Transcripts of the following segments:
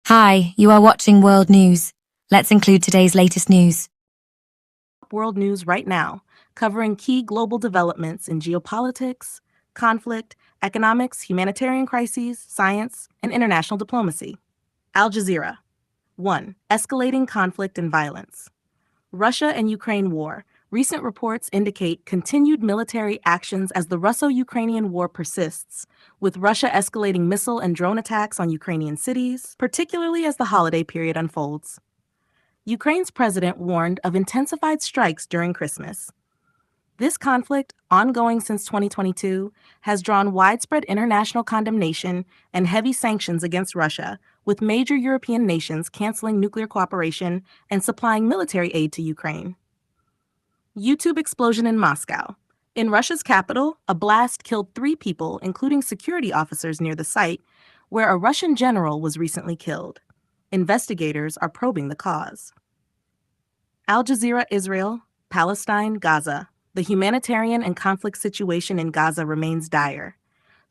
Hi, you are watching World News. Let's include today's latest news. World News right now, covering key global developments in geopolitics, conflict, economics, humanitarian crises, science, and international diplomacy. Al Jazeera. 1. Escalating conflict and violence. Russia and Ukraine war. Recent reports indicate continued military actions as the Russo-Ukrainian war persists, with Russia escalating missile and drone attacks on Ukrainian cities, particularly as the holiday period unfolds. Ukraine's president warned of intensified strikes during Christmas. This conflict, ongoing since 2022, has drawn widespread international condemnation and heavy sanctions against Russia, with major European nations canceling nuclear cooperation and supplying military aid to Ukraine. YouTube explosion in Moscow. In Russia's capital, a blast killed 3 people, including security officers near the site, where a Russian general was recently killed. Investigators are probing the cause. Al Jazeera, Israel, Palestine, Gaza. The humanitarian and conflict situation in Gaza remains dire.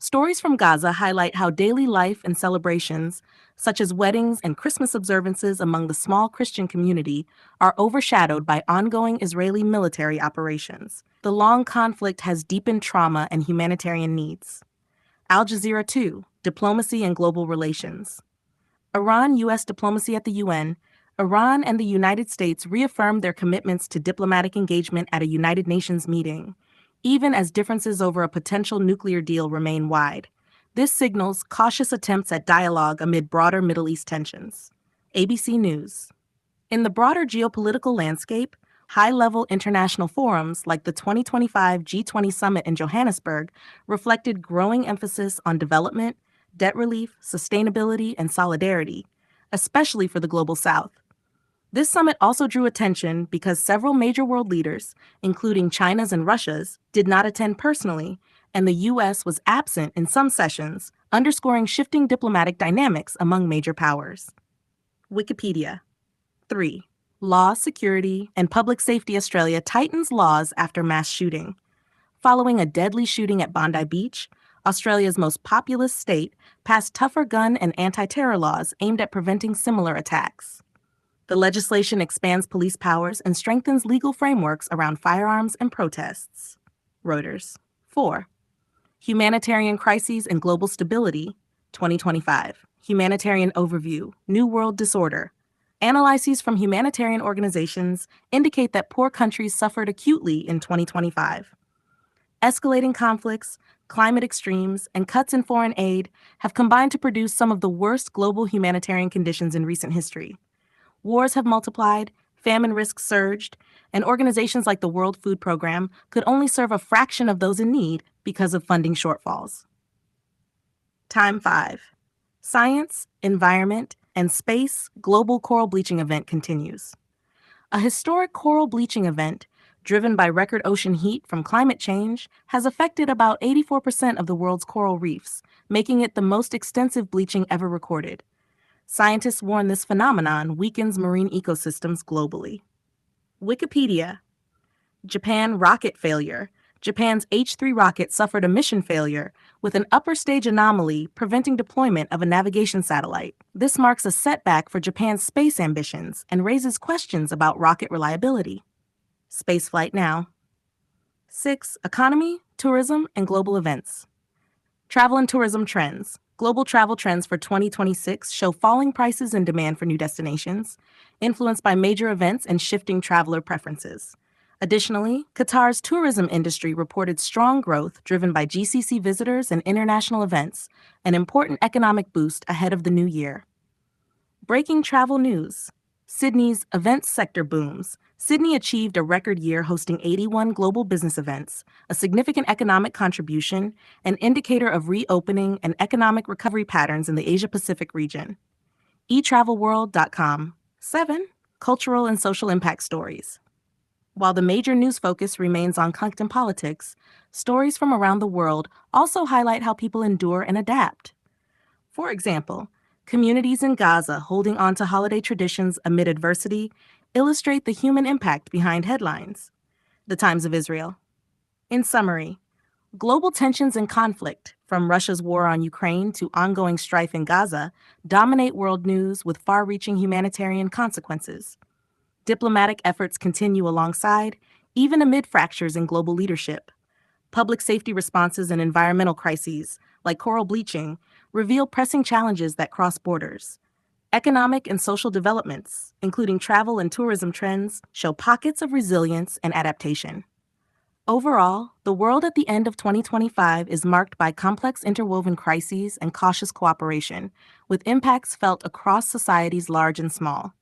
Stories from Gaza highlight how daily life and celebrations, such as weddings and Christmas observances among the small Christian community, are overshadowed by ongoing Israeli military operations. The long conflict has deepened trauma and humanitarian needs. Al Jazeera 2, Diplomacy and Global Relations. Iran-U.S. diplomacy at the UN. Iran and the United States reaffirmed their commitments to diplomatic engagement at a United Nations meeting, even as differences over a potential nuclear deal remain wide. This signals cautious attempts at dialogue amid broader Middle East tensions. ABC News. In the broader geopolitical landscape, high-level international forums like the 2025 G20 summit in Johannesburg reflected growing emphasis on development, debt relief, sustainability, and solidarity, especially for the global South. This summit also drew attention because several major world leaders, including China's and Russia's, did not attend personally, and the U.S. was absent in some sessions, underscoring shifting diplomatic dynamics among major powers. Wikipedia. 3. Law, Security, and Public Safety Australia tightens laws after mass shooting. Following a deadly shooting at Bondi Beach, Australia's most populous state passed tougher gun and anti-terror laws aimed at preventing similar attacks. The legislation expands police powers and strengthens legal frameworks around firearms and protests. Reuters. 4. Humanitarian Crises and Global Stability, 2025. Humanitarian Overview, New World Disorder. Analyses from humanitarian organizations indicate that poor countries suffered acutely in 2025. Escalating conflicts, climate extremes, and cuts in foreign aid have combined to produce some of the worst global humanitarian conditions in recent history. Wars have multiplied, famine risks surged, and organizations like the World Food Program could only serve a fraction of those in need because of funding shortfalls. Time 5. Science, Environment, and Space Global Coral Bleaching Event continues. A historic coral bleaching event, driven by record ocean heat from climate change, has affected about 84% of the world's coral reefs, making it the most extensive bleaching ever recorded. Scientists warn this phenomenon weakens marine ecosystems globally. Wikipedia. Japan rocket failure. Japan's H-3 rocket suffered a mission failure with an upper stage anomaly preventing deployment of a navigation satellite. This marks a setback for Japan's space ambitions and raises questions about rocket reliability. Spaceflight Now. 6. Economy, tourism, and global events. Travel and tourism trends. Global travel trends for 2026 show falling prices and demand for new destinations, influenced by major events and shifting traveler preferences. Additionally, Qatar's tourism industry reported strong growth driven by GCC visitors and international events, an important economic boost ahead of the new year. Breaking travel news. Sydney's events sector booms. Sydney achieved a record year hosting 81 global business events, a significant economic contribution, an indicator of reopening and economic recovery patterns in the Asia-Pacific region. eTravelWorld.com. 7. Cultural and social impact stories. While the major news focus remains on conflict and politics, stories from around the world also highlight how people endure and adapt. For example, communities in Gaza holding on to holiday traditions amid adversity illustrate the human impact behind headlines. The Times of Israel. In summary, Global tensions and conflict, from Russia's war on Ukraine to ongoing strife in Gaza, dominate world news with far reaching humanitarian consequences. Diplomatic efforts continue alongside, even amid fractures in global leadership. Public safety responses and environmental crises, like coral bleaching, reveal pressing challenges that cross borders. Economic and social developments, including travel and tourism trends, show pockets of resilience and adaptation. Overall, the world at the end of 2025 is marked by complex interwoven crises and cautious cooperation, with impacts felt across societies large and small.